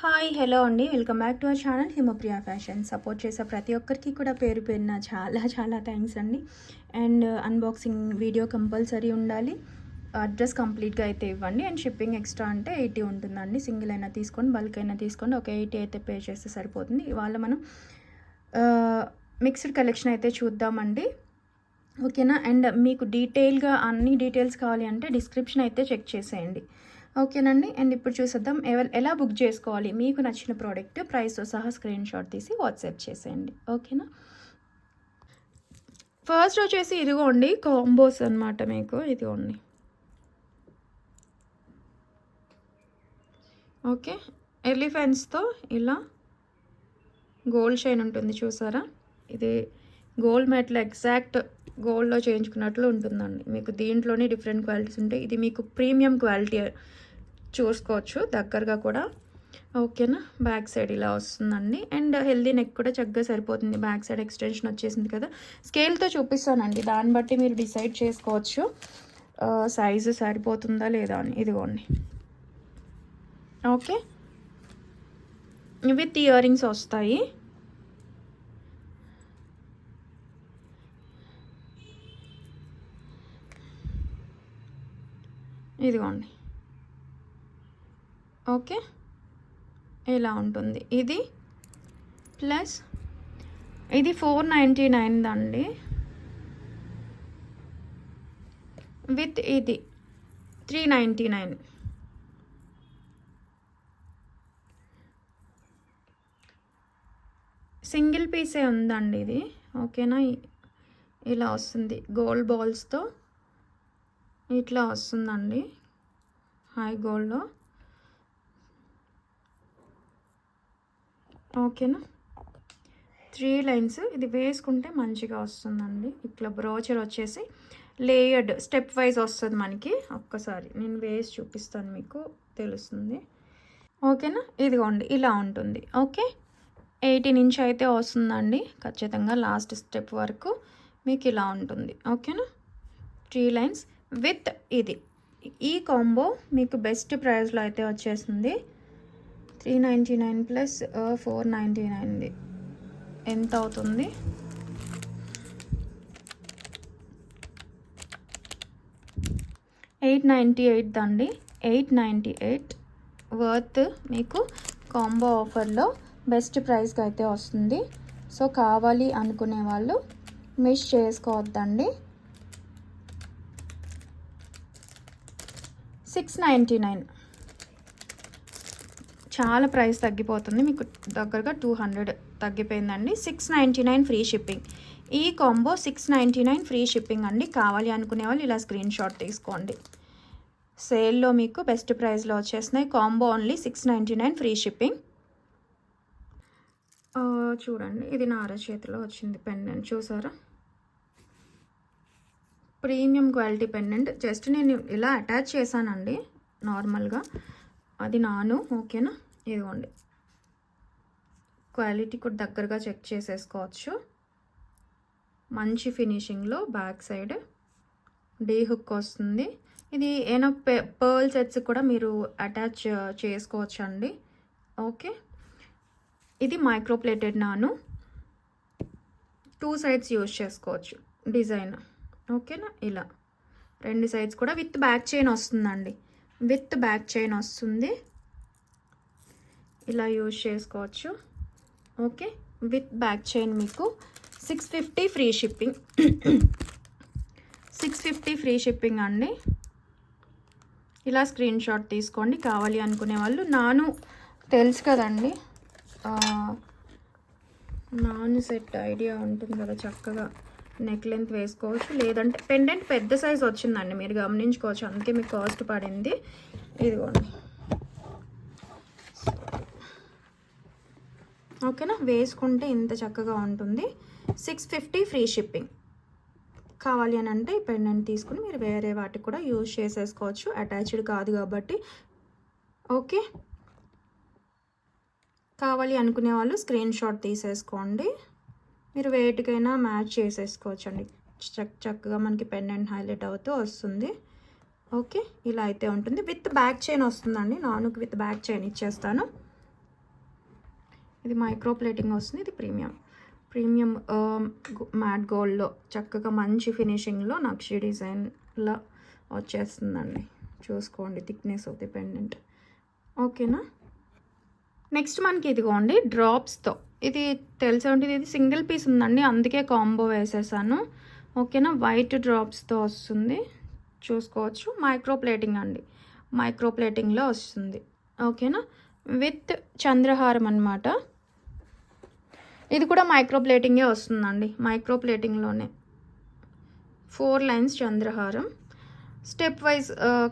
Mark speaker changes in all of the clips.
Speaker 1: Hi hello అండి, welcome back to our channel Himapriya fashion. Support చేసే ప్రతి ఒక్కరికి కూడా పేరు పేరున చాలా చాలా థ్యాంక్స్ అండి. అండ్ అన్బాక్సింగ్ వీడియో కంపల్సరీ ఉండాలి. అడ్రస్ కంప్లీట్గా అయితే ఇవ్వండి. అండ్ షిప్పింగ్ ఎక్స్ట్రా అంటే 80 ఉంటుందండి. సింగిల్ అయినా తీసుకోండి, బల్క్ అయినా తీసుకోండి, ఒక 80 అయితే పే చేస్తే సరిపోతుంది. ఇవాళ మనం మిక్స్డ్ కలెక్షన్ అయితే చూద్దామండి, ఓకేనా. అండ్ మీకు డీటెయిల్గా అన్ని డీటెయిల్స్ కావాలి అంటే డిస్క్రిప్షన్ అయితే చెక్ చేసేయండి, ఓకేనండి. అండ్ ఇప్పుడు చూసేద్దాం ఎలా బుక్ చేసుకోవాలి. మీకు నచ్చిన ప్రోడక్ట్ ప్రైస్తో సహా స్క్రీన్ షాట్ తీసి వాట్సాప్ చేసేయండి, ఓకేనా. ఫస్ట్ వచ్చేసి ఇదిగోండి కాంబోస్ అనమాట. మీకు ఇదిగోండి, ఓకే. ఎలిఫెంట్స్తో ఇలా గోల్డ్ చైన్ ఉంటుంది చూసారా. ఇది గోల్డ్ మెటల్ ఎగ్జాక్ట్ గోల్డ్లో చేయించుకున్నట్లు ఉంటుందండి. మీకు దీంట్లోనే డిఫరెంట్ క్వాలిటీస్ ఉంటాయి. ఇది మీకు ప్రీమియం క్వాలిటీ చూసుకోవచ్చు దగ్గరగా కూడా, ఓకేనా. బ్యాక్ సైడ్ ఇలా వస్తుందండి. అండ్ హెల్దీ నెక్ కూడా చక్కగా సరిపోతుంది. బ్యాక్ సైడ్ ఎక్స్టెన్షన్ వచ్చేసింది కదా. స్కేల్తో చూపిస్తానండి, దాన్ని బట్టి మీరు డిసైడ్ చేసుకోవచ్చు సైజు సరిపోతుందా లేదా అని. ఇదిగోండి, ఓకే. విత్ ఇయర్ రింగ్స్ వస్తాయి. ఇదిగోండి, ఓకే. ఇలా ఉంటుంది. ఇది ప్లస్ ఇది 499 అండి. విత్ ఇది 399. సింగిల్ పీసే ఉందండి ఇది, ఓకేనా. ఇలా వస్తుంది గోల్డ్ బాల్స్తో, ఇట్లా వస్తుందండి హై గోల్డ్లో, ఓకేనా. 3 లైన్స్. ఇది వేసుకుంటే మంచిగా వస్తుందండి. ఇట్లా బ్రోచర్ వచ్చేసి లేయర్డ్ స్టెప్ వైజ్ వస్తుంది మనకి. ఒక్కసారి నేను వేసి చూపిస్తాను, మీకు తెలుస్తుంది, ఓకేనా. ఇదిగోండి ఇలా ఉంటుంది, ఓకే. 18 ఇంచ్ అయితే వస్తుందండి ఖచ్చితంగా. లాస్ట్ స్టెప్ వరకు మీకు ఇలా ఉంటుంది, ఓకేనా. 3 లైన్స్ విత్ ఇది. ఈ కాంబో మీకు బెస్ట్ ప్రైస్లో అయితే వచ్చేసింది. 399 ప్లస్ 499 ఎంత అవుతుంది? $898 అండి. 898 వర్త్ మీకు కాంబో ఆఫర్లో బెస్ట్ ప్రైస్కి అయితే వస్తుంది. సో కావాలి అనుకునే వాళ్ళు మిస్ చేసుకోవద్దండి. 699 చాలా ప్రైస్ తగ్గిపోతుంది. మీకు దగ్గరగా 200 తగ్గిపోయిందండి. 699 ఫ్రీ షిప్పింగ్. ఈ కాంబో 699 ఫ్రీ షిప్పింగ్ అండి. కావాలి అనుకునే వాళ్ళు ఇలా స్క్రీన్ షాట్ తీసుకోండి. సేల్లో మీకు బెస్ట్ ప్రైస్లో వచ్చేస్తున్నాయి. Combo only 699 free shipping. చూడండి, ఇది నా అరచేతిలో వచ్చింది పెండెంట్ చూసారా. Premium quality pendant. జస్ట్ నేను ఇలా అటాచ్ చేశానండి నార్మల్గా, అది నాను, ఓకేనా. ఇదిగోండి, క్వాలిటీ కూడా దగ్గరగా చెక్ చేసేసుకోవచ్చు. మంచి ఫినిషింగ్లో బ్యాక్ సైడ్ డీ హుక్ వస్తుంది. ఇది ఏమైనా పర్ల్ సెట్స్ కూడా మీరు అటాచ్ చేసుకోవచ్చు అండి, ఓకే. ఇది మైక్రోప్లేటెడ్ నాను. 2 సైడ్స్ యూజ్ చేసుకోవచ్చు డిజైన్, ఓకేనా. ఇలా 2 సైడ్స్ కూడా విత్ బ్యాక్ చైన్ వస్తుందండి. విత్ బ్యాక్ చైన్ వస్తుంది. ఇలా యూజ్ చేసుకోవచ్చు, ఓకే. విత్ బ్యాక్ చైన్ మీకు 650 ఫ్రీ షిప్పింగ్. 650 ఫ్రీ షిప్పింగ్ అండి. ఇలా స్క్రీన్ షాట్ తీసుకోండి కావాలి అనుకునే వాళ్ళు. నాను తెలుసు కదండి, నాను సెట్ ఐడియా ఉంటుంది కదా. చక్కగా నెక్ లెంత్ వేసుకోవచ్చు, లేదంటే పెండెంట్ పెద్ద సైజ్ వచ్చిందండి, మీరు గమనించుకోవచ్చు. అందుకే మీకు కాస్ట్ పడింది. ఇదిగోండి, ఓకేనా. వేసుకుంటే ఇంత చక్కగా ఉంటుంది. 650 ఫ్రీ షిప్పింగ్. కావాలి అని అంటే ఈ పెండెంట్ తీసుకుని మీరు వేరే వాటికి కూడా యూజ్ చేసేసుకోవచ్చు. అటాచ్డ్ కాదు కాబట్టి, ఓకే. కావాలి అనుకునే వాళ్ళు స్క్రీన్ షాట్ తీసేసుకోండి. మీరు వేటికైనా మ్యాచ్ చేసేసుకోవచ్చు అండి. చక్కగా మనకి పెండెంట్ హైలైట్ అవుతూ వస్తుంది, ఓకే. ఇలా అయితే ఉంటుంది. విత్ బ్యాక్ చైన్ వస్తుందండి. నానుకి విత్ బ్యాక్ చైన్ ఇచ్చేస్తాను. ఇది మైక్రో ప్లేటింగ్ వస్తుంది. ఇది ప్రీమియం మ్యాట్ గోల్డ్లో చక్కగా మంచి ఫినిషింగ్లో నక్షి డిజైన్లో వచ్చేస్తుందండి. చూసుకోండి థిక్నెస్ ఆఫ్ ది పెండెంట్. ఓకేనా. నెక్స్ట్ మనకి ఇదిగోండి డ్రాప్స్తో. ఇది తెలిసే ఉంటుంది, ఇది సింగిల్ పీస్ ఉందండి, అందుకే కాంబో వేసేసాను. ఓకేనా. వైట్ డ్రాప్స్తో వస్తుంది, చూసుకోవచ్చు. మైక్రో ప్లేటింగ్ అండి, మైక్రో ప్లేటింగ్లో వస్తుంది. ఓకేనా. విత్ చంద్రహారం అన్నమాట. ఇది కూడా మైక్రో ప్లేటింగే వస్తుందండి, మైక్రో ప్లేటింగ్లోనే 4 లైన్స్ చంద్రహారం. స్టెప్ వైజ్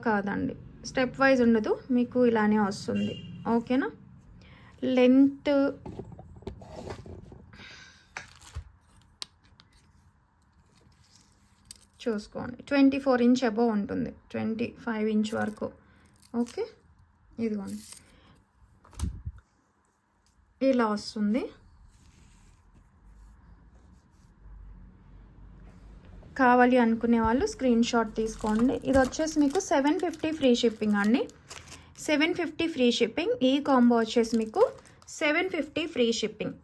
Speaker 1: కాదండి, స్టెప్ వైజ్ ఉండదు, మీకు ఇలానే వస్తుంది. ఓకేనా. లెంత్ చూసుకోండి 24 ఇంచ్ అబోవ్ ఉంటుంది, 25 ఇంచ్ వరకు. ఓకే. ఇదిగోండి ఇలా వస్తుంది. కావాలి అనుకునే వాళ్ళు స్క్రీన్ షాట్ తీసుకోండి. ఇది వచ్చేసి మీకు 750 ఫ్రీ షిప్పింగ్ అండి, 750 ఫ్రీ షిప్పింగ్. ఈ కాంబో వచ్చేసి మీకు 750 ఫ్రీ షిప్పింగ్.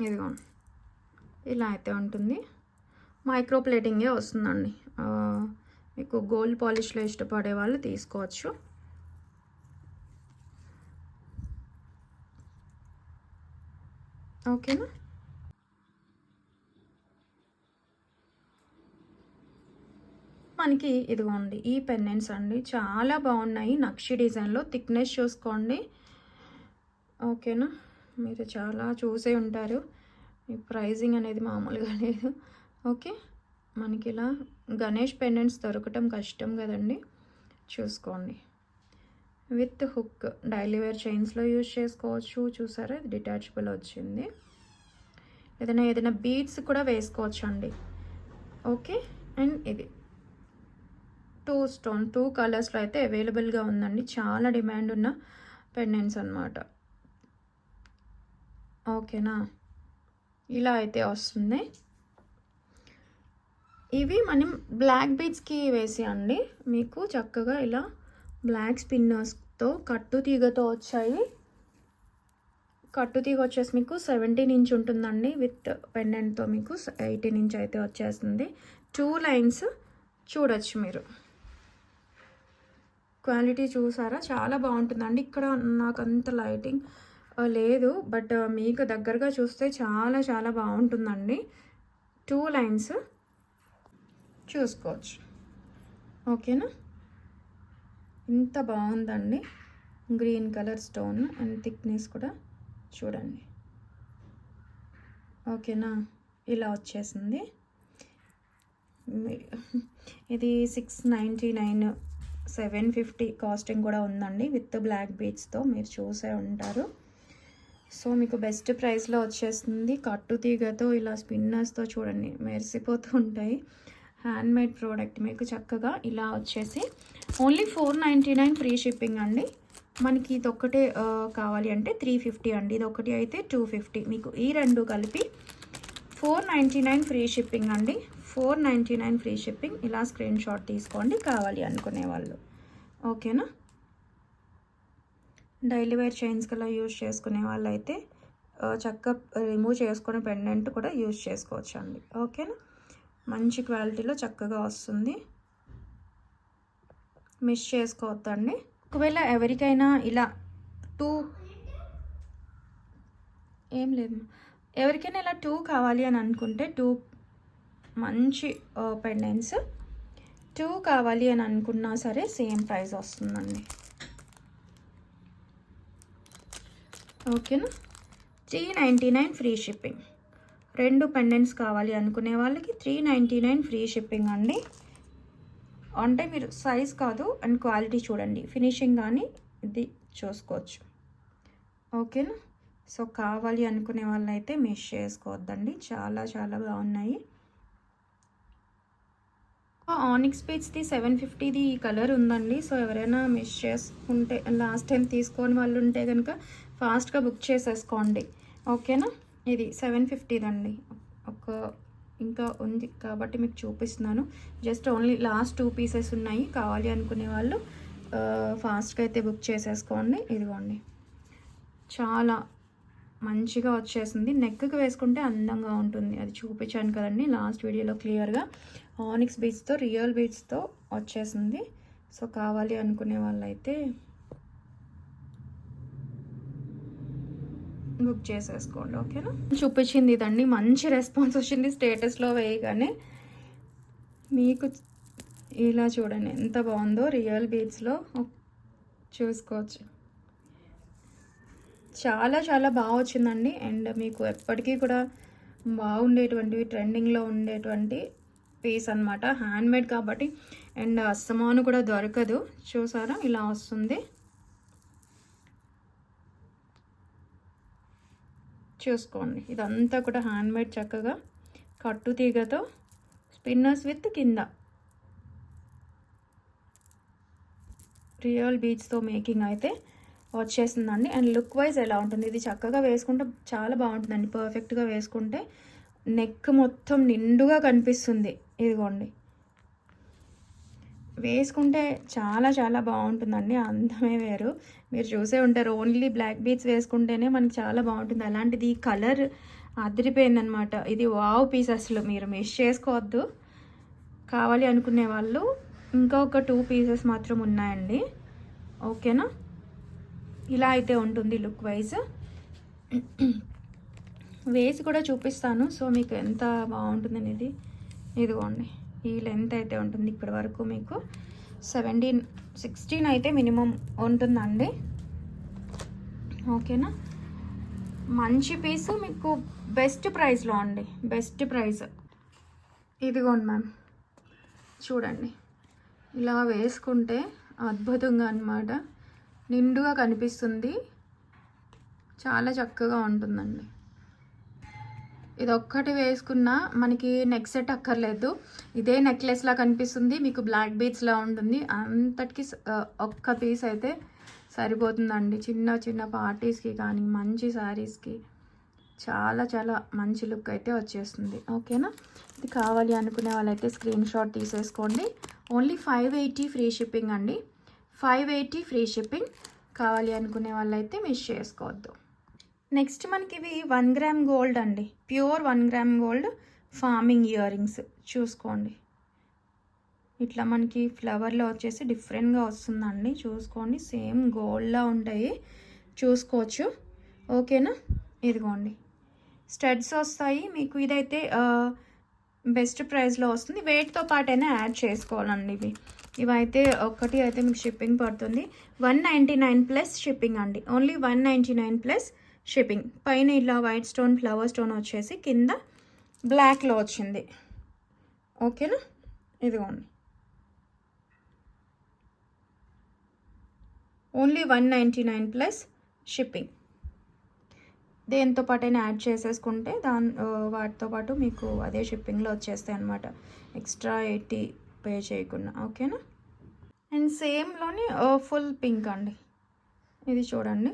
Speaker 1: ఇదిగోండి ఇలా అయితే ఉంటుంది. మైక్రో ప్లేటింగే వస్తుందండి. మీకు గోల్డ్ పాలిష్లో ఇష్టపడే వాళ్ళు తీసుకోవచ్చు. ఓకేనా. మనకి ఇదిగోండి ఈ పెండెంట్స్ అండి, చాలా బాగున్నాయి. నక్షి డిజైన్లో థిక్నెస్ చూసుకోండి. ఓకేనా. మీరు చాలా చూసే ఉంటారు, ఈ ప్రైజింగ్ అనేది మామూలుగా లేదు. ఓకే. మనకి ఇలా గణేష్ పెండెంట్స్ దొరకటం కష్టం కదండి, చూసుకోండి. విత్ హుక్ డైలీ వేర్ చైన్స్లో యూజ్ చేసుకోవచ్చు. చూసారా, ఇది డిటాచబుల్ వచ్చింది. ఏదైనా బీడ్స్ కూడా వేసుకోవచ్చు అండి. ఓకే. అండ్ ఇది 2 స్టోన్ 2 కలర్స్లో అయితే అవైలబుల్గా ఉందండి, చాలా డిమాండ్ ఉన్న పెండెంట్స్ అన్నమాట. ఓకేనా. ఇలా అయితే వస్తుంది. ఇవి మనం బ్లాక్ బీడ్స్కి వేసి అండి, మీకు చక్కగా ఇలా బ్లాక్ స్పిన్నర్స్తో కట్టు తీగతో వచ్చాయి. కట్టు తీగ వచ్చేసి మీకు 17 ఇంచ్ ఉంటుందండి, విత్ పెండెంట్తో మీకు 18 ఇంచ్ అయితే వచ్చేస్తుంది. 2 లైన్స్ చూడొచ్చు మీరు. క్వాలిటీ చూసారా, చాలా బాగుంటుందండి. ఇక్కడ నాకు అంత లైటింగ్ లేదు, బట్ మీకు దగ్గరగా చూస్తే చాలా చాలా బాగుంటుందండి. 2 లైన్స్ చూసుకోవచ్చు. ఓకేనా. ఇంత బాగుందండి, green colour stone and thickness కూడా చూడండి. ఓకేనా. ఇలా వచ్చేసింది. ఇది 699, 750 కాస్టింగ్ కూడా ఉందండి, విత్ బ్లాక్ బీడ్స్తో. మీరు చూసే ఉంటారు. సో మీకు బెస్ట్ ప్రైస్లో వచ్చేస్తుంది. కట్టు తీగతో ఇలా స్పిన్నర్స్తో చూడండి, మెరిసిపోతూ ఉంటాయి. హ్యాండ్మేడ్ ప్రోడక్ట్ మీకు చక్కగా ఇలా వచ్చేసి ఓన్లీ 499 ఫ్రీ షిప్పింగ్ అండి. మనకి ఇది ఒక్కటే కావాలి అంటే 350 అండి, ఇది ఒకటి అయితే 250. మీకు ఈ రెండు కలిపి 499 ఫ్రీ షిప్పింగ్ అండి, 499 ఫ్రీ షిప్పింగ్. ఇలా స్క్రీన్ షాట్ తీసుకోండి కావాలి అనుకునే వాళ్ళు. ఓకేనా. డైలీ వేర్ చైన్స్ కల్లా యూజ్ చేసుకునే వాళ్ళు అయితే చక్కగా రిమూవ్ చేసుకునే పెండెంట్ కూడా యూజ్ చేసుకోవచ్చు అండి. ఓకేనా. మంచి క్వాలిటీలో చక్కగా వస్తుంది, మిస్ చేసుకోవద్దండి. ఒకవేళ ఎవరికైనా ఇలా ఏం లేదు, ఎవరికైనా ఇలా 2 కావాలి అని అనుకుంటే 2 మంచి పెండెంట్స్ 2 కావాలి అని అనుకున్నా సరే సేమ్ ప్రైస్ వస్తుందండి. ఓకేనా. 399 ఫ్రీ షిప్పింగ్. 2 పెండెంట్స్ కావాలి అనుకునే వాళ్ళకి 399 ఫ్రీ షిప్పింగ్ అండి. అంటే మీరు సైజ్ కాదు అండ్ క్వాలిటీ చూడండి, ఫినిషింగ్ కానీ ఇది చూసుకోవచ్చు. ఓకేనా. సో కావాలి అనుకునే వాళ్ళైతే మిస్ చేసుకోవద్దండి, చాలా చాలా బాగున్నాయి. ఆనిక్స్ బీడ్స్ది 750ది ఈ కలర్ ఉందండి. సో ఎవరైనా మిస్ చేసుకుంటే, లాస్ట్ టైం తీసుకొని వాళ్ళు ఉంటే కనుక ఫాస్ట్గా బుక్ చేసేసుకోండి. ఓకేనా. ఇది 750ది అండి, ఒక ఇంకా ఉంది కాబట్టి మీకు చూపిస్తున్నాను. జస్ట్ ఓన్లీ లాస్ట్ 2 పీసెస్ ఉన్నాయి. కావాలి అనుకునే వాళ్ళు ఫాస్ట్గా అయితే బుక్ చేసేసుకోండి. ఇదిగోండి, చాలా మంచిగా వచ్చేసింది. నెక్కి వేసుకుంటే అందంగా ఉంటుంది. అది చూపించాను కదండి లాస్ట్ వీడియోలో క్లియర్గా. ఆనిక్స్ బీడ్స్తో, రియల్ బీడ్స్తో వచ్చేసింది. సో కావాలి అనుకునే వాళ్ళైతే బుక్ చేసేసుకోండి. ఓకేనా? చూపించింది ఇదండి. మంచి రెస్పాన్స్ వచ్చింది స్టేటస్లో వేయగానే. మీకు ఇలా చూడండి ఎంత బాగుందో. రియల్ బీడ్స్లో చూసుకోవచ్చు. చాలా చాలా బాగా వచ్చిందండి. అండ్ మీకు ఎప్పటికీ కూడా బాగుండేటువంటివి, ట్రెండింగ్లో ఉండేటువంటి పీస్ అనమాట. హ్యాండ్మేడ్ కాబట్టి అండ్ అస్తమాను కూడా దొరకదు. చూసారా ఇలా వస్తుంది. చూసుకోండి, ఇదంతా కూడా హ్యాండ్మేడ్, చక్కగా కట్టు తీగతో స్పిన్నర్స్ విత్ కింద రియల్ బీడ్స్తో మేకింగ్ అయితే వచ్చేసిందండి. అండ్ లుక్ వైజ్ ఎలా ఉంటుంది, ఇది చక్కగా వేసుకుంటే చాలా బాగుంటుందండి. పర్ఫెక్ట్గా వేసుకుంటే నెక్ మొత్తం నిండుగా కనిపిస్తుంది. ఇదిగోండి, వేసుకుంటే చాలా చాలా బాగుంటుందండి. అందమే వేరు. మీరు చూసే ఉంటారు, ఓన్లీ బ్లాక్ బీడ్స్ వేసుకుంటేనే మనకి చాలా బాగుంటుంది. అలాంటిది ఈ కలర్ అదిరిపోయిందనమాట. ఇది వావ్ పీస్, అసలు మీరు మిస్ చేసుకోవద్దు. కావాలి అనుకునే వాళ్ళు ఇంకొక 2 పీసెస్ మాత్రం ఉన్నాయండి. ఓకేనా? ఇలా అయితే ఉంటుంది లుక్ వైజ్. వేసి కూడా చూపిస్తాను, సో మీకు ఎంత బాగుంటుంది అనేది. ఇదిగోండి, ఈ లెంత్ అయితే ఉంటుంది ఇప్పటి వరకు. మీకు 16 అయితే మినిమం ఉంటుందండి. ఓకేనా? మంచి పీసు, మీకు బెస్ట్ ప్రైస్లో అండి. Best price. ఇదిగోండి మ్యామ్, చూడండి ఇలా వేసుకుంటే అద్భుతంగా అన్నమాట. నిండుగా కనిపిస్తుంది, చాలా చక్కగా ఉంటుందండి. ఇది ఒక్కటి వేసుకున్నా మనకి నెక్ సెట్ అక్కర్లేదు. ఇదే నెక్లెస్లా కనిపిస్తుంది, మీకు బ్లాక్ బీడ్స్లా ఉంటుంది. అంతటికి ఒక్క పీస్ అయితే సరిపోతుందండి. చిన్న చిన్న పార్టీస్కి కానీ మంచి శారీస్కి చాలా చాలా మంచి లుక్ అయితే వచ్చేస్తుంది. ఓకేనా? ఇది కావాలి అనుకునే వాళ్ళైతే స్క్రీన్ షాట్ తీసేసుకోండి. ఓన్లీ 580 ఫ్రీ షిప్పింగ్ అండి. 580 ఫ్రీ షిప్పింగ్. కావాలి అనుకునే వాళ్ళైతే మిస్ చేసుకోవద్దు. నెక్స్ట్ మనకి ఇవి 1 గ్రామ్ గోల్డ్ అండి. Pure 1 gram gold farming ear rings. చూసుకోండి, ఇట్లా మనకి ఫ్లవర్లో వచ్చేసి డిఫరెంట్గా వస్తుందండి. చూసుకోండి, సేమ్ గోల్డ్లా ఉంటాయి, చూసుకోవచ్చు. ఓకేనా? ఇదిగోండి, స్టడ్స్ వస్తాయి మీకు. ఇదైతే బెస్ట్ ప్రైస్లో వస్తుంది. వెయిట్తో పాటైనా యాడ్ చేసుకోవాలండి. ఇవైతే ఒక్కటి అయితే మీకు షిప్పింగ్ పడుతుంది. 199 ప్లస్ షిప్పింగ్ అండి. Only 199 plus shipping. పైన ఇలా వైట్ స్టోన్, ఫ్లవర్ స్టోన్ వచ్చేసి కింద బ్లాక్లో వచ్చింది. ఓకేనా? ఇదిగోండి, ఓన్లీ 199 ప్లస్ షిప్పింగ్. దేంతో పాటైనా యాడ్ చేసేసుకుంటే వాటితో పాటు మీకు అదే షిప్పింగ్లో వచ్చేస్తాయి అన్నమాట, ఎక్స్ట్రా 80 పే చేయకుండా. ఓకేనా? అండ్ సేమ్లోని ఫుల్ పింక్ అండి. ఇది చూడండి,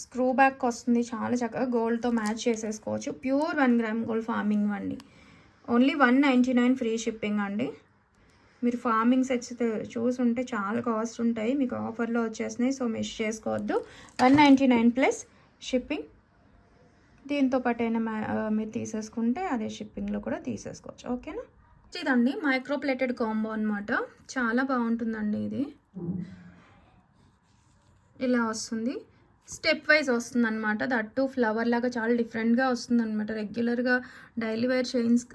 Speaker 1: స్క్రూ బ్యాక్ వస్తుంది, చాలా చక్కగా గోల్డ్తో మ్యాచ్ చేసేసుకోవచ్చు. ప్యూర్ 1 గ్రామ్ గోల్డ్ ఫార్మింగ్ అండి. ఓన్లీ 199 ఫ్రీ షిప్పింగ్ అండి. మీరు ఫార్మింగ్ సెట్స్ చూసుంటే చాలా కాస్ట్ ఉంటాయి, మీకు ఆఫర్లో వచ్చేసినాయి, సో మిస్ చేసుకోవద్దు. 199 ప్లస్ షిప్పింగ్. దీంతో పాటైనా మీరు తీసేసుకుంటే అదే షిప్పింగ్లో కూడా తీసేసుకోవచ్చు. ఓకేనా? ఇదండి మైక్రో ప్లేటెడ్ కాంబో అనమాట. చాలా బాగుంటుందండి. ఇది ఇలా వస్తుంది, స్టెప్ వైజ్ వస్తుంది అనమాట. దట్టు ఫ్లవర్ లాగా చాలా డిఫరెంట్గా వస్తుంది అనమాట. రెగ్యులర్గా డైలీ వేర్ చైన్స్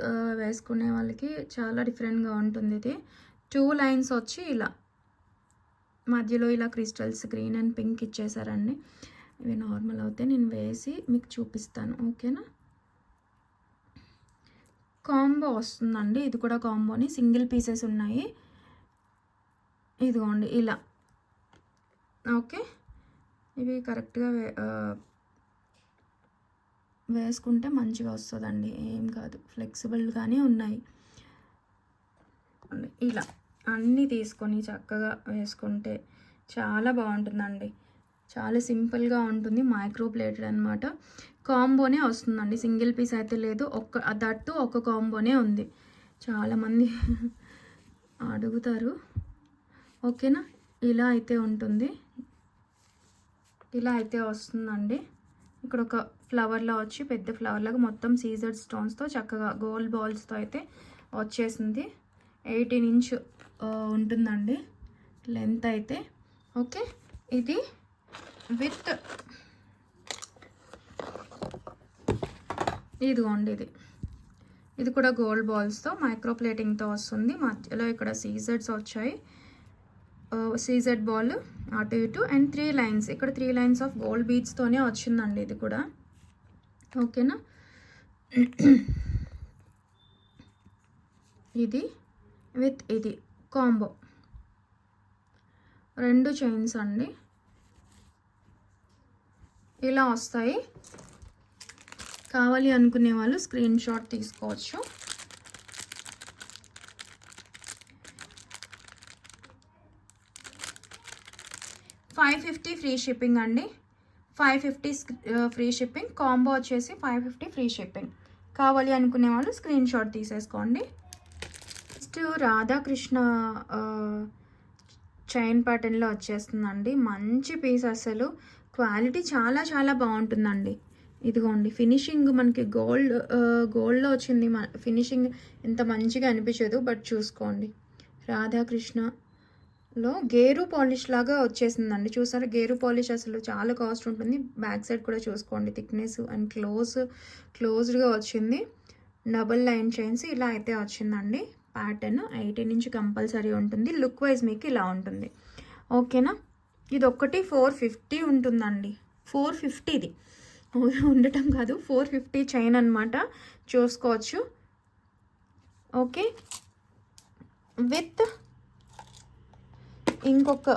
Speaker 1: వేసుకునే వాళ్ళకి చాలా డిఫరెంట్గా ఉంటుంది. ఇది 2 లైన్స్ వచ్చి ఇలా మధ్యలో ఇలా క్రిస్టల్స్ గ్రీన్ అండ్ పింక్ ఇచ్చేసారండి. ఇవి నార్మల్ అవుతే నేను వేసి మీకు చూపిస్తాను. ఓకేనా? కాంబో వస్తుందండి. ఇది కూడా కాంబోని, సింగిల్ పీసెస్ ఉన్నాయి. ఇదిగోండి ఇలా. ఓకే, ఇవి కరెక్ట్గా వేసుకుంటే మంచిగా వస్తుందండి, ఏం కాదు, ఫ్లెక్సిబుల్గానే ఉన్నాయి. ఇలా అన్నీ తీసుకొని చక్కగా వేసుకుంటే చాలా బాగుంటుందండి. చాలా సింపుల్గా ఉంటుంది, మైక్రో ప్లేటెడ్ అనమాట. కాంబోనే వస్తుందండి, సింగిల్ పీస్ అయితే లేదు. దట్టు ఒక కాంబోనే ఉంది. చాలామంది అడుగుతారు. ఓకేనా, ఇలా అయితే ఉంటుంది, ఇలా అయితే వస్తుందండి. ఇక్కడ ఒక ఫ్లవర్లా వచ్చి పెద్ద ఫ్లవర్ లాగా మొత్తం సీజర్డ్ స్టోన్స్తో చక్కగా గోల్డ్ బాల్స్తో అయితే వచ్చేసింది. 18 ఇంచ్ ఉంటుందండి లెంత్ అయితే. ఓకే, ఇది విత్ ఇదిగోండి, ఇది కూడా గోల్డ్ బాల్స్తో మైక్రో ప్లేటింగ్తో వస్తుంది. మధ్యలో ఇక్కడ సీజర్డ్స్ వచ్చాయి, సీజెడ్ బాల్ అటు ఇటు, అండ్ 3 లైన్స్, ఇక్కడ 3 లైన్స్ ఆఫ్ గోల్డ్ బీడ్స్తోనే వచ్చిందండి ఇది కూడా. ఓకేనా, ఇది విత్ ఇది కాంబో, 2 చైన్స్ అండి ఇలా వస్తాయి. కావాలి అనుకునే వాళ్ళు స్క్రీన్ షాట్ తీసుకోవచ్చు. $550 ఫ్రీ షిప్పింగ్ అండి, 550 ఫ్రీ షిప్పింగ్. కాంబో వచ్చేసి 550 ఫ్రీ షిప్పింగ్. కావాలి అనుకునే వాళ్ళు స్క్రీన్ షాట్ తీసేసుకోండి. నెక్స్ట్ రాధాకృష్ణ చైన్ ప్యాటర్న్లో వచ్చేస్తుందండి. మంచి పీస్, అసలు క్వాలిటీ చాలా చాలా బాగుంటుందండి. ఇదిగోండి, ఫినిషింగ్ మనకి గోల్డ్లో వచ్చింది. ఫినిషింగ్ ఎంత మంచిగా అనిపించదు, బట్ చూసుకోండి, రాధాకృష్ణలో గేరు పాలిష్ లాగా వచ్చేసిందండి. చూసారా, గేరు పాలిష్ అసలు చాలా కాస్ట్ ఉంటుంది. బ్యాక్ సైడ్ కూడా చూసుకోండి, థిక్నెస్ అండ్ క్లోజ్డ్గా వచ్చింది. డబుల్ లైన్ చైన్స్ ఇలా అయితే వచ్చిందండి. ప్యాటర్న్ 18 ఇంచ్ కంపల్సరీ ఉంటుంది. లుక్ వైజ్ మీకు ఇలా ఉంటుంది. ఓకేనా, ఇది ఒక్కటి 450 ఉంటుందండి. 450 ఇది ఉండటం కాదు, 450 చైన్ అనమాట, చూసుకోవచ్చు. ఓకే, విత్ ఇంకొక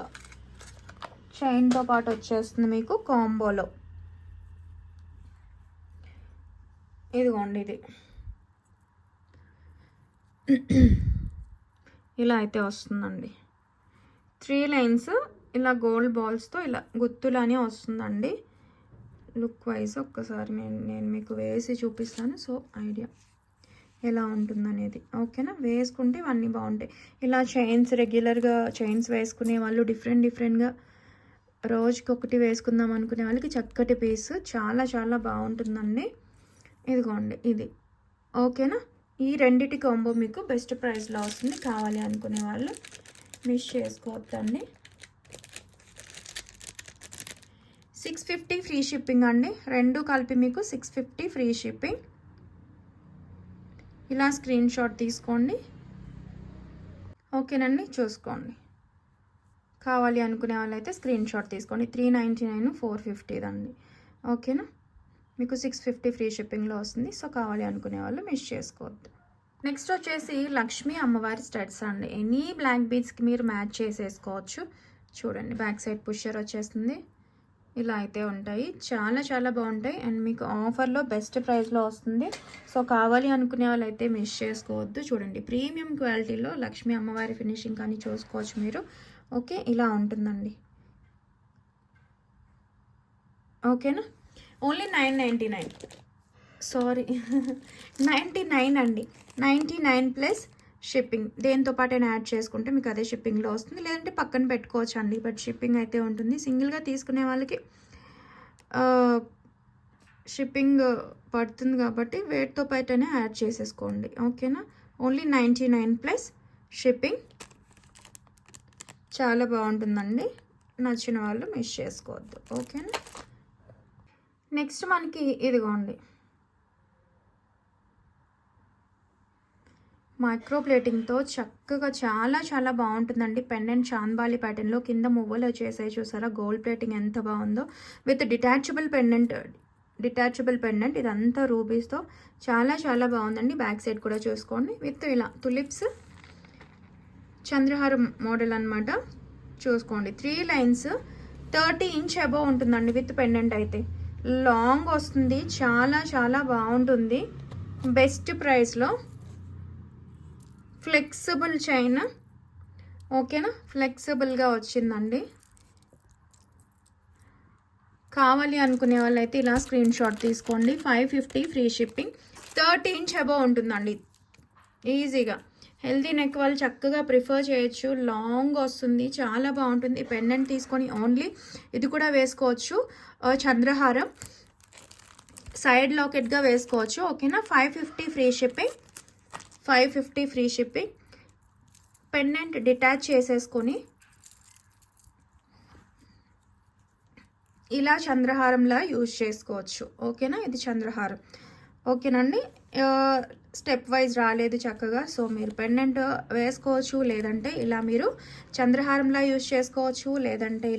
Speaker 1: చైన్తో పాటు వచ్చేస్తుంది మీకు కాంబోలో. ఇదిగోండి, ఇది ఇలా అయితే వస్తుందండి. 3 లైన్స్ ఇలా గోల్డ్ బాల్స్తో ఇలా గుత్తులానే వస్తుందండి. లుక్ వైజ్ ఒక్కసారి నేను మీకు వేసి చూపిస్తాను, సో ఐడియా ఎలా ఉంటుందనేది. ఓకేనా, వేసుకుంటే ఇవన్నీ బాగుంటాయి. ఇలా చైన్స్ రెగ్యులర్గా చైన్స్ వేసుకునే వాళ్ళు, డిఫరెంట్గా రోజుకి ఒకటి వేసుకుందాం అనుకునే వాళ్ళకి చక్కటి పీస్, చాలా చాలా బాగుంటుందండి. ఇదిగోండి, ఇది. ఓకేనా, ఈ రెండిటి కాంబో మీకు బెస్ట్ ప్రైస్లో వస్తుంది. కావాలి అనుకునే వాళ్ళు మిస్ చేసుకోవద్దండి. 650 ఫ్రీ షిప్పింగ్ అండి, రెండు కలిపి మీకు 650 ఫ్రీ షిప్పింగ్. ఇలా స్క్రీన్ షాట్ తీసుకోండి. ఓకేనండి, చూసుకోండి. కావాలి అనుకునే వాళ్ళైతే స్క్రీన్ షాట్ తీసుకోండి. 399, 450 అండి. ఓకేనా, మీకు 650 ఫ్రీ షిప్పింగ్లో వస్తుంది. సో కావాలి అనుకునే వాళ్ళు మిస్ చేసుకోవద్దు. నెక్స్ట్ వచ్చేసి లక్ష్మీ అమ్మవారి స్టడ్స్ అండి. ఎనీ బ్లాక్ బీడ్స్కి మీరు మ్యాచ్ చేసేసుకోవచ్చు. చూడండి, బ్యాక్ సైడ్ పుషర్ వచ్చేస్తుంది. ఇలా అయితే ఉంటాయి, చాలా చాలా బాగుంటాయి. అండ్ మీకు ఆఫర్లో బెస్ట్ ప్రైస్లో వస్తుంది. సో కావాలి అనుకునే వాళ్ళు అయితే మిస్ చేసుకోవద్దు. చూడండి, ప్రీమియం క్వాలిటీలో లక్ష్మీ అమ్మవారి ఫినిషింగ్ కానీ చూసుకోవచ్చు మీరు. ఓకే, ఇలా ఉంటుందండి. ఓకేనా, ఓన్లీ 999, సారీ 99 అండి. 99 ప్లస్ షిప్పింగ్. దేంతో పాటు యాడ్ చేసుకుంటే మీకు అదే షిప్పింగ్లో వస్తుంది, లేదంటే పక్కన పెట్టుకోవచ్చు అండి, బట్ షిప్పింగ్ అయితే ఉంటుంది. సింగిల్గా తీసుకునే వాళ్ళకి షిప్పింగ్ పడుతుంది కాబట్టి వేట్తో పాటనే యాడ్ చేసేసుకోండి. ఓకేనా, ఓన్లీ 99 ప్లస్ షిప్పింగ్. చాలా బాగుంటుందండి, నచ్చిన వాళ్ళు మిస్ చేసుకోవద్దు. ఓకేనా, నెక్స్ట్ మనకి ఇదిగోండి, మైక్రో ప్లేటింగ్తో చక్కగా చాలా చాలా బాగుంటుందండి. పెండెంట్ చాంద్బాలి ప్యాటర్న్లో కింద మువ్వలు వచ్చేసాయి, చూసారా? గోల్డ్ ప్లేటింగ్ ఎంత బాగుందో, విత్ డిటాచబుల్ పెండెంట్ ఇదంతా రూబీస్తో చాలా చాలా బాగుందండి. బ్యాక్ సైడ్ కూడా చూసుకోండి, విత్ ఇలా తులిప్స్ చంద్రహారం మోడల్ అనమాట. చూసుకోండి, 3 లైన్స్ 30 ఇంచ్ అబోవ్ ఉంటుందండి. విత్ పెండెంట్ అయితే లాంగ్ వస్తుంది, చాలా చాలా బాగుంటుంది. బెస్ట్ ప్రైస్లో ఫ్లెక్సిబుల్ చైన్. ఓకేనా, ఫ్లెక్సిబుల్గా వచ్చిందండి. కావాలి అనుకునే వాళ్ళైతే ఇలా స్క్రీన్ షాట్ తీసుకోండి. 550 ఫ్రీ షిప్పింగ్. 30 ఇంచ్ అబవ్ ఉంటుందండి ఈజీగా. హెల్తీ నెక్ వాళ్ళు చక్కగా ప్రిఫర్ చేయొచ్చు. లాంగ్ వస్తుంది, చాలా బాగుంటుంది. పెండెంట్ తీసుకొని ఓన్లీ ఇది కూడా వేసుకోవచ్చు, చంద్రహారం సైడ్ లాకెట్గా వేసుకోవచ్చు. ఓకేనా. 550 free shipping. 550 free shipping. Pendant detach చేసేసుకొని ఇలా చంద్రహారంలా యూజ్ చేసుకోవచ్చు. ఓకేనా. ఇది చంద్రహారం. ఓకేనండి. స్టెప్ వైజ్ రాలేదు చక్కగా. సో మీరు పెండెంట్ వేసుకోవచ్చు, లేదంటే ఇలా మీరు చంద్రహారంలా యూజ్ చేసుకోవచ్చు, లేదంటే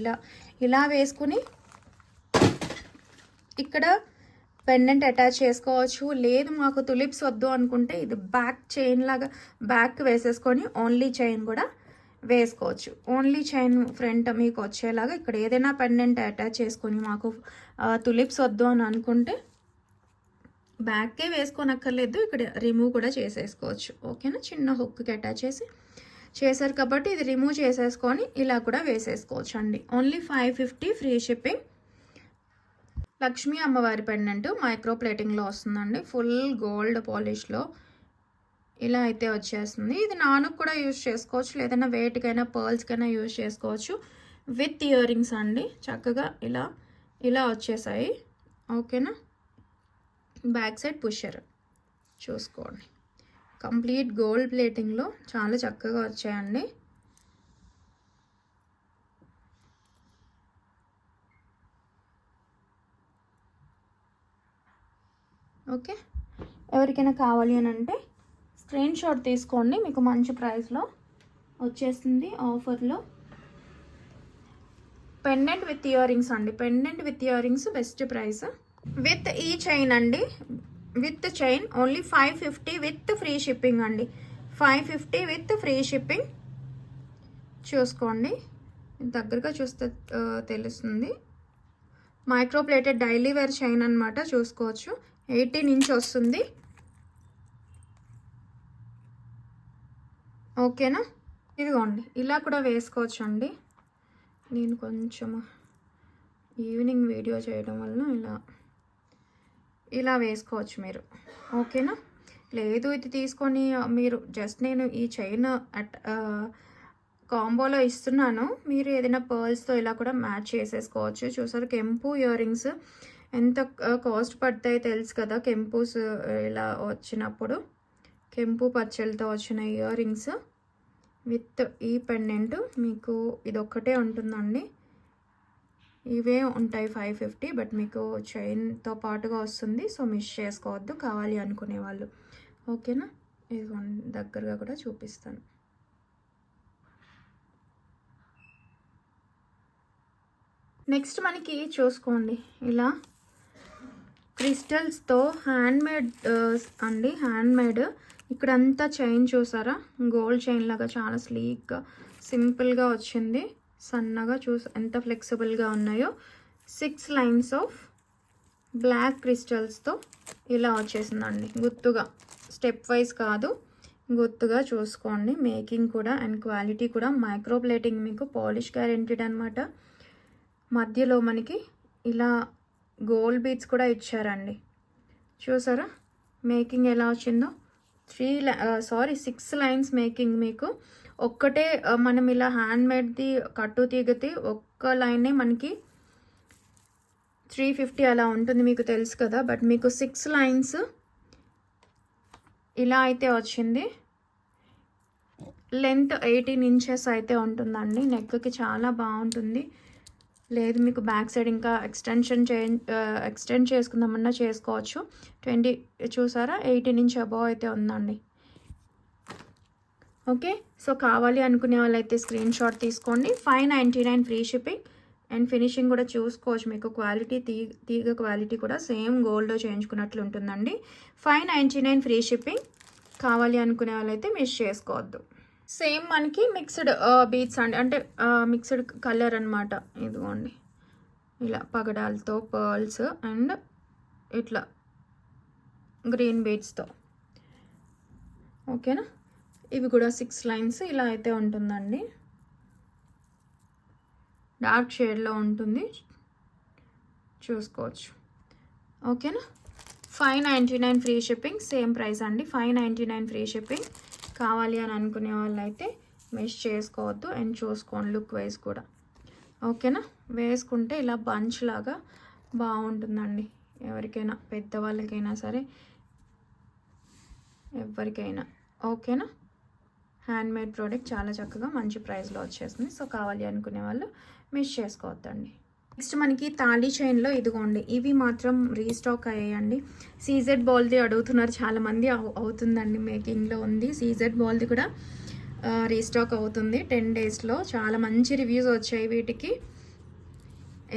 Speaker 1: ఇలా వేసుకుని ఇక్కడ పెండెంట్ అటాచ్ చేసుకోవచ్చు. లేదు మాకు తులిప్స్ వద్దు అనుకుంటే ఇది బ్యాక్ చైన్ లాగా బ్యాక్ వేసేసుకొని ఓన్లీ చైన్ కూడా వేసుకోవచ్చు. ఓన్లీ చైన్ ఫ్రంట్ మీకు వచ్చేలాగా ఇక్కడ ఏదైనా పెండెంట్ అటాచ్ చేసుకొని మాకు తులిప్స్ వద్దు అని అనుకుంటే బ్యాక్కే వేసుకోనక్కర్లేదు, ఇక్కడ రిమూవ్ కూడా చేసేసుకోవచ్చు. ఓకేనా. చిన్న హుక్కి అటాచ్ చేశారు కాబట్టి ఇది రిమూవ్ చేసేసుకొని ఇలా కూడా వేసేసుకోవచ్చు అండి. Only 550 free shipping. లక్ష్మీ అమ్మవారి పెండెంట్ మైక్రో ప్లేటింగ్లో వస్తుందండి. ఫుల్ గోల్డ్ పాలిష్లో ఇలా అయితే వచ్చేస్తుంది. ఇది నానుకు కూడా యూజ్ చేసుకోవచ్చు, లేదన్నా వేటికైనా పర్ల్స్కైనా యూజ్ చేసుకోవచ్చు. విత్ ఇయర్ రింగ్స్ అండి. చక్కగా ఇలా వచ్చేసాయి. ఓకేనా. బ్యాక్ సైడ్ పుషర్ చూసుకోండి. కంప్లీట్ గోల్డ్ ప్లేటింగ్లో చాలా చక్కగా వచ్చాయండి. ఓకే. ఎవరికైనా కావాలి అని అంటే స్క్రీన్ షాట్ తీసుకోండి, మీకు మంచి ప్రైస్లో వచ్చేస్తుంది ఆఫర్లో. పెండెంట్ విత్ ఇయర్ రింగ్స్ అండి. Pendant with earrings best price. With ఈ చైన్ అండి. With chain only 550 with free shipping అండి. 550 విత్ ఫ్రీ షిప్పింగ్. చూసుకోండి, దగ్గరగా చూస్తే తెలుస్తుంది. Micro plated daily wear chain అనమాట. చూసుకోవచ్చు. 18 ఇంచ్ వస్తుంది. ఓకేనా. ఇదిగోండి ఇలా కూడా వేసుకోవచ్చు అండి. నేను కొంచెం ఈవినింగ్ వీడియో చేయడం వల్ల ఇలా వేసుకోవచ్చు మీరు. ఓకేనా. లేదు ఇది తీసుకొని మీరు జస్ట్ నేను ఈ చైన్ కాంబోలో ఇస్తున్నాను, మీరు ఏదైనా పర్ల్స్తో ఇలా కూడా మ్యాచ్ చేసేసుకోవచ్చు. చూసారు కెంపు ఇయర్ రింగ్స్ ఎంత కాస్ట్ పడతాయి తెలుసు కదా. కెంపుస్ ఇలా వచ్చినప్పుడు కెంపు పచ్చలతో వచ్చిన ఇయర్ రింగ్స్ విత్ ఈ పెండెంట్ మీకు ఇదొక్కటే ఉంటుందండి. ఇవే ఉంటాయి 550, బట్ మీకు చైన్తో పాటుగా వస్తుంది. సో మిస్ చేసుకోవద్దు కావాలి అనుకునే వాళ్ళు. ఓకేనా. ఇది దగ్గరగా కూడా చూపిస్తాను. నెక్స్ట్ మనకి చూసుకోండి ఇలా క్రిస్టల్స్తో హ్యాండ్మేడ్ అండి. హ్యాండ్మేడ్. ఇక్కడంతా చైన్ చూసారా, గోల్డ్ చైన్ లాగా చాలా స్లీక్గా సింపుల్గా వచ్చింది. సన్నగా ఎంత ఫ్లెక్సిబుల్గా ఉన్నాయో. 6 లైన్స్ ఆఫ్ బ్లాక్ క్రిస్టల్స్తో ఇలా వచ్చేసిందండి. గుర్తుగా స్టెప్ వైజ్ కాదు, గుర్తుగా చూసుకోండి. మేకింగ్ కూడా అండ్ క్వాలిటీ కూడా మైక్రో ప్లేటింగ్, మీకు పాలిష్ గ్యారెంటీడ్ అనమాట. మధ్యలో మనకి ఇలా గోల్డ్ బీడ్స్ కూడా ఇచ్చారండి. చూసారా మేకింగ్ ఎలా వచ్చిందో. 6 లైన్స్ మేకింగ్. మీకు ఒక్కటే మనం ఇలా హ్యాండ్మేడ్ది కట్టు తీగతి ఒక్క లైనే మనకి 350 అలా ఉంటుంది, మీకు తెలుసు కదా. బట్ మీకు 6 లైన్స్ ఇలా అయితే వచ్చింది. లెంత్ 18 ఇంచెస్ అయితే ఉంటుందండి. నెక్కి చాలా బాగుంటుంది. లేదు మీకు బ్యాక్ సైడ్ ఇంకా ఎక్స్టెండ్ చేసుకుందామన్నా చేసుకోవచ్చు. 20 చూసారా 18 ఇంచ్ అబవ్ అయితే ఉందండి. ఓకే. సో కావాలి అనుకునే వాళ్ళైతే స్క్రీన్ షాట్ తీసుకోండి. 599 ఫ్రీ షిప్పింగ్ అండ్ ఫినిషింగ్ కూడా చూసుకోవచ్చు. మీకు క్వాలిటీ తీగ క్వాలిటీ కూడా సేమ్ గోల్డ్లో చేయించుకున్నట్లు ఉంటుందండి. 599 ఫ్రీ షిప్పింగ్. కావాలి అనుకునే వాళ్ళైతే మిస్ చేసుకోవద్దు. సేమ్ మనకి మిక్స్డ్ బీడ్స్ అండి, అంటే మిక్స్డ్ కలర్ అనమాట. ఇదిగోండి ఇలా పగడాలతో పర్ల్స్ అండ్ ఇట్లా గ్రీన్ బీడ్స్తో. ఓకేనా. ఇవి కూడా 6 లైన్స్ ఇలా అయితే ఉంటుందండి. డార్క్ షేడ్లో ఉంటుంది. చూసుకోవచ్చు. ఓకేనా. 599 ఫ్రీ షిప్పింగ్, సేమ్ ప్రైస్ అండి. 599 ఫ్రీ షిప్పింగ్. కావాలి అని అనుకునే వాళ్ళైతే మిస్ చేసుకోవద్దు అండ్ చూసుకోండి లుక్ వైజ్ కూడా. ఓకేనా. వేసుకుంటే ఇలా బంచ్ లాగా బాగుంటుందండి. ఎవరికైనా, పెద్దవాళ్ళకైనా సరే, ఎవరికైనా. ఓకేనా. హ్యాండ్మేడ్ ప్రోడక్ట్ చాలా చక్కగా మంచి ప్రైస్లో వచ్చేస్తుంది. సో కావాలి అనుకునే వాళ్ళు మిస్ చేసుకోవద్దండి. నెక్స్ట్ మనకి తాళీ చైన్లో ఇదిగోండి, ఇవి మాత్రం రీస్టాక్ అయ్యాయండి. సీజెడ్ బాల్ది అడుగుతున్నారు చాలామంది. అవుతుందండి, మేకింగ్లో ఉంది. సీజెడ్ బాల్ది కూడా రీస్టాక్ అవుతుంది 10 డేస్లో. చాలా మంచి రివ్యూస్ వచ్చాయి వీటికి,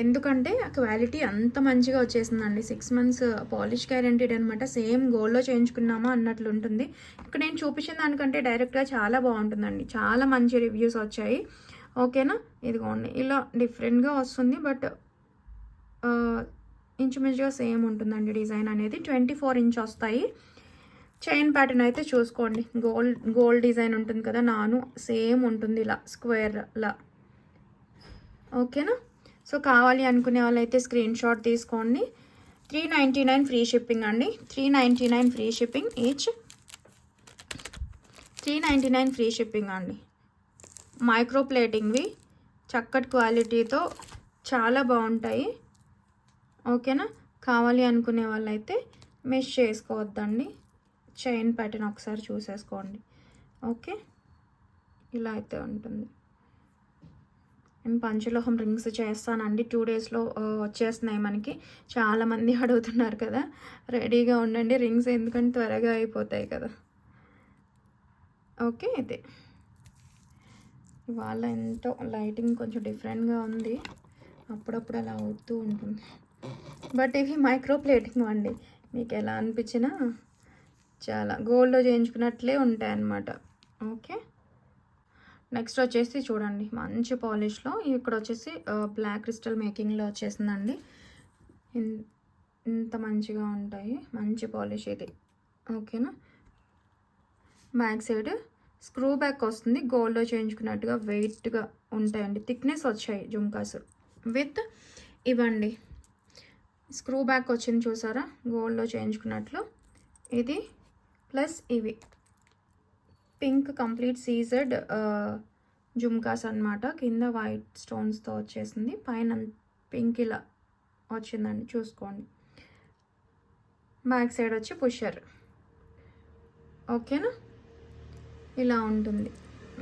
Speaker 1: ఎందుకంటే ఆ క్వాలిటీ అంత మంచిగా వచ్చేసిందండి. 6 months పాలిష్ గ్యారెంటీడ్ అనమాట. సేమ్ గోల్డ్లో చేయించుకున్నామా అన్నట్లు ఉంటుంది. ఇక్కడ నేను చూపించిన దానికంటే డైరెక్ట్గా చాలా బాగుంటుందండి. చాలా మంచి రివ్యూస్ వచ్చాయి. ఓకేనా. ఇదిగోండి ఇలా డిఫరెంట్గా వస్తుంది, బట్ ఇంచుమించుగా సేమ్ ఉంటుందండి డిజైన్ అనేది. 24 inch వస్తాయి. చైన్ ప్యాటర్న్ అయితే చూసుకోండి, గోల్డ్ డిజైన్ ఉంటుంది కదా, నాను సేమ్ ఉంటుంది ఇలా స్క్వేర్లా. ఓకేనా. సో కావాలి అనుకునే వాళ్ళైతే స్క్రీన్ షాట్ తీసుకోండి. 399 ఫ్రీ షిప్పింగ్ అండి. 399 free shipping each. 399 free shipping అండి. మైక్రో ప్లేటింగ్వి చక్కటి క్వాలిటీతో చాలా బాగుంటాయి. ఓకేనా. కావాలి అనుకునే వాళ్ళైతే మిస్ చేసుకోవద్దండి. చైన్ ప్యాటర్న్ ఒకసారి చూసేసుకోండి. ఓకే, ఇలా అయితే ఉంటుంది. నేను పంచలోహం రింగ్స్ చేస్తానండి. 2 daysలో వచ్చేస్తున్నాయి మనకి. చాలామంది అడుగుతున్నారు కదా, రెడీగా ఉండండి రింగ్స్, ఎందుకంటే త్వరగా అయిపోతాయి కదా. ఓకే. ఇదే ఇవాళ ఎంతో లైటింగ్ కొంచెం డిఫరెంట్గా ఉంది, అప్పుడప్పుడు అలా అవుతూ ఉంటుంది. బట్ ఇవి మైక్రో ప్లేటింగ్ అండి, మీకు ఎలా అనిపించినా చాలా గోల్డ్లో చేయించుకున్నట్లే ఉంటాయి అన్నమాట. ఓకే. నెక్స్ట్ వచ్చేసి చూడండి, మంచి పాలిష్లో ఇక్కడ వచ్చేసి బ్లాక్ క్రిస్టల్ మేకింగ్లో వచ్చేసిందండి. ఇంత మంచిగా ఉంటాయి, మంచి పాలిష్ ఇది. ఓకేనా. బ్యాక్ సైడ్ స్క్రూ బ్యాక్ వస్తుంది, గోల్డ్లో చేయించుకున్నట్టుగా వెయిట్గా ఉంటాయండి. థిక్నెస్ వచ్చాయి జుమ్కాస్ విత్ ఇవ్వండి. స్క్రూ బ్యాక్ వచ్చింది చూసారా, గోల్డ్లో చేయించుకున్నట్లు. ఇది ప్లస్ ఇవి పింక్ కంప్లీట్ సీజెడ్ జుమ్కాస్ అన్నమాట. కింద వైట్ స్టోన్స్తో వచ్చేసింది, పైన పింక్ ఇలా వచ్చిందండి, చూసుకోండి. బ్యాక్ సైడ్ వచ్చి పుషర్. ఓకేనా. ఇలా ఉంటుంది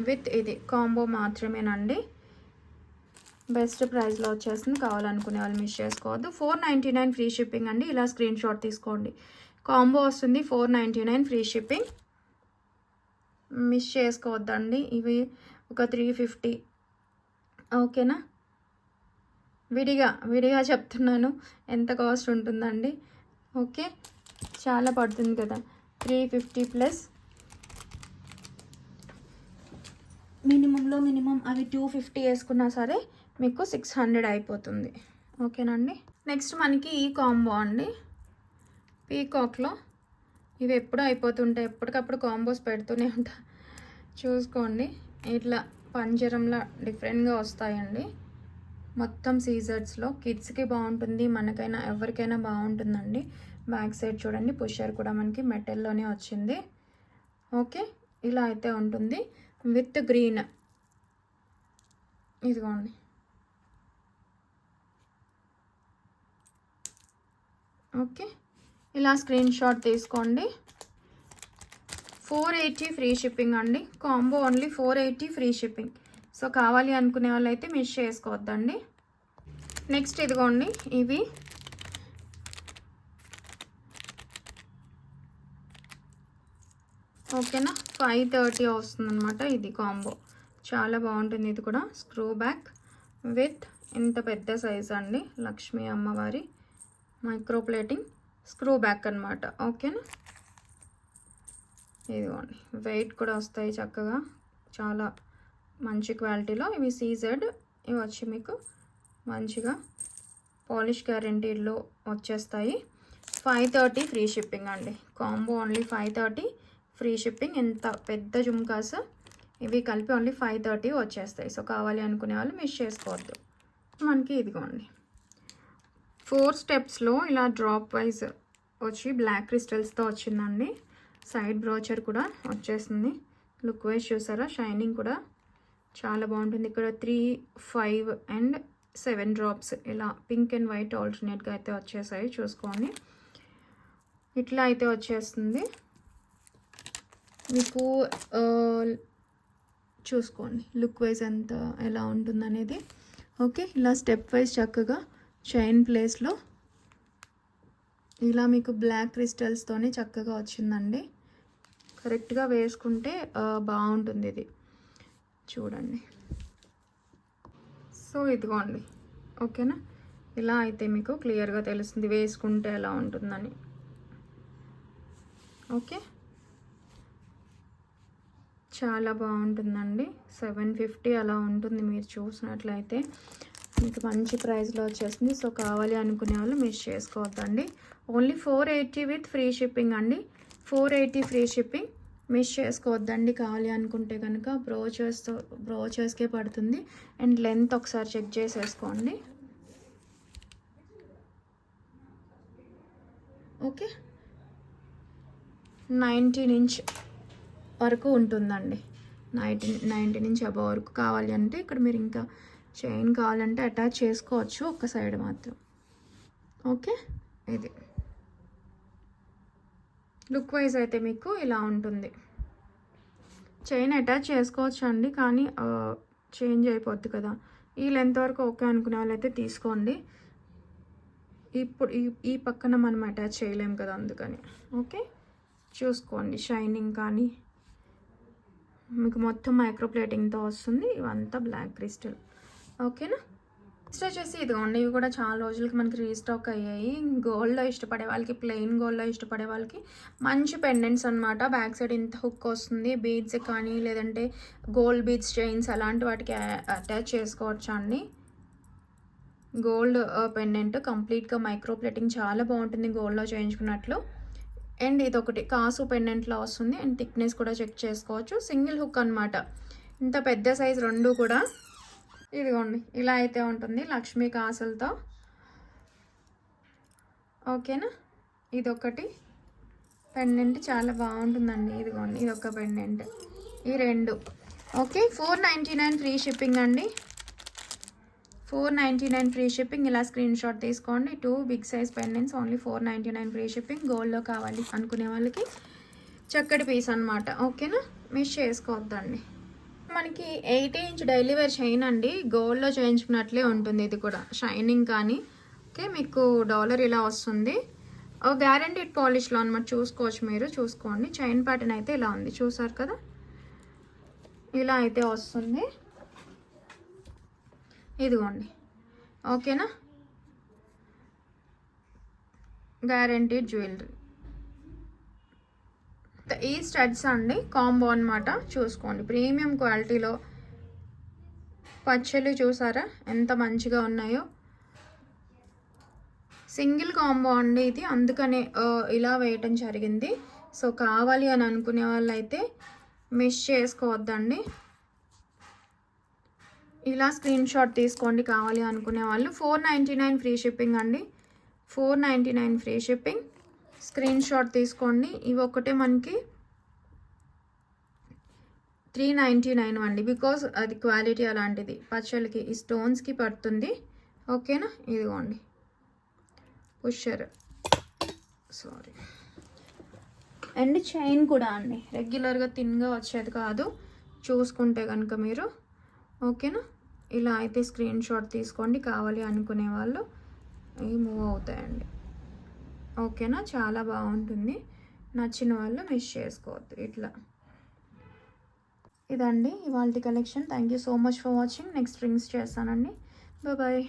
Speaker 1: విత్ ఇది కాంబో మాత్రమేనండి. బెస్ట్ ప్రైస్లో వచ్చేస్తుంది. కావాలనుకునే వాళ్ళు మిస్ చేసుకోవద్దు. 499 ఫ్రీ షిప్పింగ్ అండి. ఇలా స్క్రీన్ షాట్ తీసుకోండి. కాంబో వస్తుంది 499 ఫ్రీ షిప్పింగ్. మిస్ చేసుకోవద్దండి. ఇవి ఒక 350. ఓకేనా. విడిగా చెప్తున్నాను ఎంత కాస్ట్ ఉంటుందండి. ఓకే, చాలా పడుతుంది కదా, 350 ప్లస్ మినిమం అవి 250 వేసుకున్నా సరే మీకు 600 అయిపోతుంది. ఓకేనండి. నెక్స్ట్ మనకి ఈ కాంబో అండి, పీకాక్లో. ఇవి ఎప్పుడూ అయిపోతుంటాయి, ఎప్పటికప్పుడు కాంబోస్ పెడుతూనే ఉంటా, చూసుకోండి. ఇట్లా పంజరంలా డిఫరెంట్గా వస్తాయండి. మొత్తం సీజర్స్లో కిడ్స్కి బాగుంటుంది, మనకైనా ఎవరికైనా బాగుంటుందండి. బ్యాక్ సైడ్ చూడండి, పుషర్ కూడా మనకి మెటల్లోనే వచ్చింది. ఓకే, ఇలా అయితే ఉంటుంది విత్ గ్రీన్. ఇదిగోండి. ఓకే, ఇలా స్క్రీన్ షాట్ తీసుకోండి. 480 ఫ్రీ షిప్పింగ్ అండి. Combo only 480 free shipping. So కావాలి అనుకునే వాళ్ళైతే మిస్ చేసుకోవద్దండి. నెక్స్ట్ ఇదిగోండి, ఇవి ఓకేనా. 530 వస్తుందన్నమాట ఇది కాంబో. చాలా బాగుంటుంది. ఇది కూడా స్క్రూ బ్యాక్ విత్ ఇంత పెద్ద సైజ్ అండి. లక్ష్మీ అమ్మవారి మైక్రో ప్లేటింగ్ స్క్రూ బ్యాక్ అనమాట. ఓకేనా. ఇదిగోండి, వెయిట్ కూడా వస్తాయి చక్కగా, చాలా మంచి క్వాలిటీలో. ఇవి సీజెడ్, ఇవి వచ్చి మీకు మంచిగా పాలిష్ గ్యారెంటీలో వచ్చేస్తాయి. 530 ఫ్రీ షిప్పింగ్ అండి. Combo only 530 free shipping. ఎంత పెద్ద జుమ్కాస్, ఇవి కలిపి ఓన్లీ 530 వచ్చేస్తాయి. సో కావాలి అనుకునే వాళ్ళు మిస్ చేసుకోవద్దు. మనకి ఇదిగోండి 4 స్టెప్స్లో ఇలా డ్రాప్ వైజ్ వచ్చి బ్లాక్ క్రిస్టల్స్తో వచ్చిందండి. సైడ్ బ్రోచర్ కూడా వచ్చేసింది. లుక్ వైజ్ చూసారా, షైనింగ్ కూడా చాలా బాగుంటుంది. ఇక్కడ 3, 5 అండ్ 7 డ్రాప్స్ ఇలా పింక్ అండ్ వైట్ ఆల్టర్నేట్గా అయితే వచ్చేసాయి. చూసుకోండి, ఇట్లా అయితే వచ్చేస్తుంది మీకు. చూసుకోండి లుక్ వైజ్ ఎంత ఎలా ఉంటుందనేది. ఓకే, ఇలా స్టెప్ వైజ్ చక్కగా చైన్ ప్లేస్లో ఇలా మీకు బ్లాక్ క్రిస్టల్స్తోని చక్కగా వచ్చిందండి. కరెక్ట్గా వేసుకుంటే బాగుంటుంది ఇది. చూడండి, సో ఇదిగోండి. ఓకేనా, ఇలా అయితే మీకు క్లియర్గా తెలుస్తుంది వేసుకుంటే ఎలా ఉంటుందని. ఓకే, చాలా బాగుంటుందండి. 750 అలా ఉంటుంది. మీరు చూసినట్లయితే మీకు మంచి ప్రైస్లో వచ్చేసింది. సో కావాలి అనుకునే వాళ్ళు మిస్ చేసుకోవద్దండి. ఓన్లీ 480 విత్ ఫ్రీ షిప్పింగ్ అండి. 480 ఫ్రీ షిప్పింగ్, మిస్ చేసుకోవద్దండి. కావాలి అనుకుంటే కనుక బ్రోచర్స్కే పడుతుంది. అండ్ లెంత్ ఒకసారి చెక్ చేసేసుకోండి. ఓకే, 19 ఇంచ్ వరకు ఉంటుందండి. 19 ఇంచ్ అబవ్ వరకు కావాలి అంటే ఇక్కడ మీరు ఇంకా చైన్ కావాలంటే అటాచ్ చేసుకోవచ్చు, ఒక సైడ్ మాత్రం. ఓకే, ఇది లుక్ వైజ్ అయితే మీకు ఇలా ఉంటుంది. చైన్ అటాచ్ చేసుకోవచ్చు అండి, కానీ చేంజ్ అయిపోద్ది కదా. ఈ లెంత్ వరకు ఓకే అనుకునే వాళ్ళైతే తీసుకోండి. ఇప్పుడు ఈ పక్కన మనం అటాచ్ చేయలేం కదా, అందుకని. ఓకే, చూసుకోండి షైనింగ్ కానీ మీకు మొత్తం మైక్రో ప్లేటింగ్తో వస్తుంది. ఇవంతా బ్లాక్ క్రిస్టల్. ఓకేనా, నెక్స్ట్ వచ్చేసి ఇదిగోండి. ఇవి కూడా చాలా రోజులకి మనకి రీస్టాక్ అయ్యాయి. గోల్డ్లో ఇష్టపడే వాళ్ళకి, ప్లెయిన్ గోల్డ్లో ఇష్టపడే వాళ్ళకి మంచి పెండెంట్స్ అనమాట. బ్యాక్ సైడ్ ఇంత హుక్ వస్తుంది. బీడ్స్ కానీ లేదంటే గోల్డ్ బీడ్స్ చైన్స్ అలాంటి వాటికి అటాచ్ చేసుకోవచ్చు అండి. గోల్డ్ పెండెంట్ కంప్లీట్గా మైక్రో ప్లేటింగ్ చాలా బాగుంటుంది గోల్డ్లో చేయించుకున్నట్లు. అండ్ ఇది ఒకటి కాసు పెండెంట్లో వస్తుంది. అండ్ థిక్నెస్ కూడా చెక్ చేసుకోవచ్చు. సింగిల్ హుక్ అనమాట. ఇంత పెద్ద సైజ్ రెండు కూడా. ఇదిగోండి, ఇలా అయితే ఉంటుంది లక్ష్మీ కాసులతో. ఓకేనా, ఇదొకటి పెండెంట్ చాలా బాగుంటుందండి. ఇదిగోండి, ఇదొక పెండెంట్. ఈ రెండు. ఓకే, 499 ఫ్రీ షిప్పింగ్ అండి. 499 ఫ్రీ షిప్పింగ్. ఇలా స్క్రీన్ షాట్ తీసుకోండి. 2 big size pendants only 499 free shipping. గోల్డ్లో కావాలి అనుకునే వాళ్ళకి చక్కటి పీస్ అనమాట. ఓకేనా, మిస్ చేసుకోవద్దండి. మనకి 80 ఇంచ్ డైలీ వేర్ చైన్ అండి. గోల్డ్లో చేయించుకున్నట్లే ఉంటుంది. ఇది కూడా షైనింగ్ కానీ. ఓకే, మీకు డాలర్ ఇలా వస్తుంది. గ్యారంటీడ్ పాలిష్లో అనమాట. చూసుకోవచ్చు, మీరు చూసుకోండి. చైన్ ప్యాటర్న్ అయితే ఇలా ఉంది, చూసారు కదా. ఇలా అయితే వస్తుంది. ఇదిగోండి, ఓకేనా. Guaranteed jewellery. ఈ స్టడ్స్ అండి కాంబో అనమాట. చూసుకోండి, ప్రీమియం క్వాలిటీలో పచ్చలు చూసారా ఎంత మంచిగా ఉన్నాయో. సింగిల్ కాంబో అండి ఇది, అందుకనే ఇలా వేయటం జరిగింది. సో కావాలి అని అనుకునే వాళ్ళైతే మిస్ చేసుకోవద్దండి. ఇలా స్క్రీన్ షాట్ తీసుకోండి కావాలి అనుకునే వాళ్ళు. 499 ఫ్రీ షిప్పింగ్ అండి. 499 ఫ్రీ షిప్పింగ్. స్క్రీన్ షాట్ తీసుకోండి. ఇవి ఒకటే మనకి 399 అండి. బికాజ్ అది క్వాలిటీ అలాంటిది. పచ్చలకి ఈ స్టోన్స్కి పడుతుంది. ఓకేనా, ఇదిగోండి పుషర్. సారీ. అండ్ చైన్ కూడా అండి రెగ్యులర్గా థిన్గా వచ్చేది కాదు, చూసుకుంటే కనుక మీరు. ఓకేనా, ఇలా అయితే స్క్రీన్ షాట్ తీసుకోండి కావాలి అనుకునే వాళ్ళు. ఇవి మూవ్ అవుతాయండి. ఓకేనా, చాలా బాగుంటుంది. నచ్చిన వాళ్ళు మిస్ చేసుకోవద్దు. ఇట్లా ఇదండి ఇవాల్టి collection. Thank you so much for watching. Next rings చేస్తానండి. బాయ్.